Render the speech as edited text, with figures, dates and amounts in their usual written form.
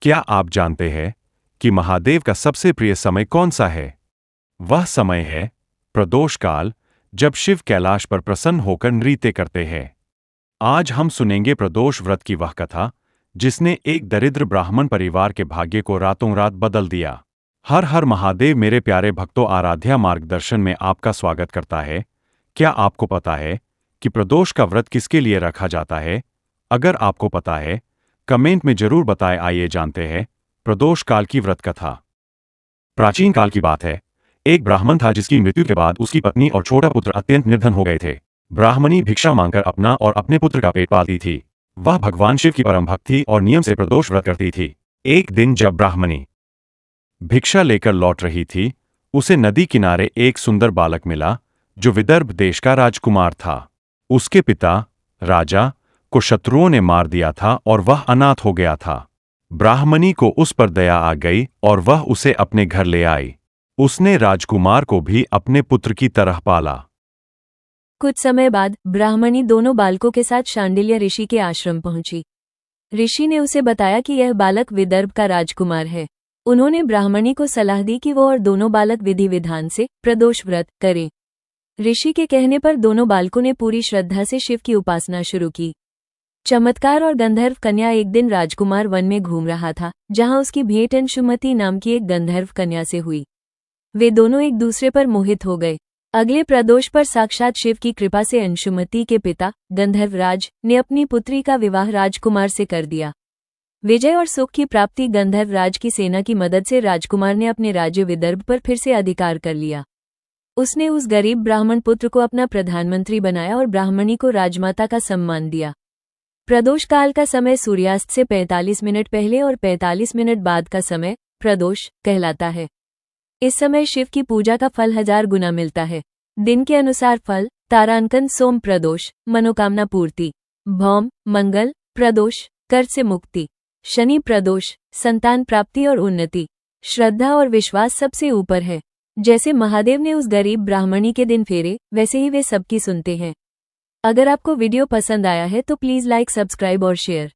क्या आप जानते हैं कि महादेव का सबसे प्रिय समय कौन सा है? वह समय है प्रदोष काल, जब शिव कैलाश पर प्रसन्न होकर नृत्य करते हैं। आज हम सुनेंगे प्रदोष व्रत की वह कथा जिसने एक दरिद्र ब्राह्मण परिवार के भाग्य को रातों रात बदल दिया। हर हर महादेव मेरे प्यारे भक्तों, आराध्या मार्गदर्शन में आपका स्वागत करता है। क्या आपको पता है कि प्रदोष का व्रत किसके लिए रखा जाता है? अगर आपको पता है, कमेंट में जरूर बताएं। आइए जानते हैं प्रदोष काल की व्रत कथा। प्राचीन काल की बात है। एक ब्राह्मण था जिसकी मृत्यु के बाद उसकी पत्नी और छोटा पुत्र अत्यंत निर्धन हो गए थे। ब्राह्मणी भिक्षा मांगकर अपना और अपने पुत्र का पेट पालती थी। वह भगवान शिव की परम भक्त थी और नियम से प्रदोष व्रत करती थी। एक दिन जब ब्राह्मणी भिक्षा लेकर लौट रही थी, उसे नदी किनारे एक सुंदर बालक मिला जो विदर्भ देश का राजकुमार था। उसके पिता राजा को शत्रुओं ने मार दिया था और वह अनाथ हो गया था। ब्राह्मणी को उस पर दया आ गई और वह उसे अपने घर ले आई। उसने राजकुमार को भी अपने पुत्र की तरह पाला। कुछ समय बाद ब्राह्मणी दोनों बालकों के साथ शांडिल्य ऋषि के आश्रम पहुंची। ऋषि ने उसे बताया कि यह बालक विदर्भ का राजकुमार है। उन्होंने ब्राह्मणी को सलाह दी कि वो और दोनों बालक विधि विधान से प्रदोष व्रत करें। ऋषि के कहने पर दोनों बालकों ने पूरी श्रद्धा से शिव की उपासना शुरू की। चमत्कार और गंधर्व कन्या। एक दिन राजकुमार वन में घूम रहा था, जहां उसकी भेंट अंशुमति नाम की एक गंधर्व कन्या से हुई। वे दोनों एक दूसरे पर मोहित हो गए। अगले प्रदोष पर साक्षात शिव की कृपा से अंशुमति के पिता गंधर्वराज ने अपनी पुत्री का विवाह राजकुमार से कर दिया। विजय और सुख की प्राप्ति। गंधर्वराज की सेना की मदद से राजकुमार ने अपने राज्य विदर्भ पर फिर से अधिकार कर लिया। उसने उस गरीब ब्राह्मण पुत्र को अपना प्रधानमंत्री बनाया और ब्राह्मणी को राजमाता का सम्मान दिया। प्रदोष काल का समय सूर्यास्त से 45 मिनट पहले और 45 मिनट बाद का समय प्रदोष कहलाता है। इस समय शिव की पूजा का फल 1000 गुना मिलता है। दिन के अनुसार फल: तारांकन सोम प्रदोष, मनोकामना पूर्ति; भौम मंगल प्रदोष, कर्ज से मुक्ति; शनि प्रदोष, संतान प्राप्ति और उन्नति। श्रद्धा और विश्वास सबसे ऊपर है। जैसे महादेव ने उस गरीब ब्राह्मणी के दिन फेरे, वैसे ही वे सबकी सुनते हैं। अगर आपको वीडियो पसंद आया है तो प्लीज़ लाइक, सब्सक्राइब और शेयर।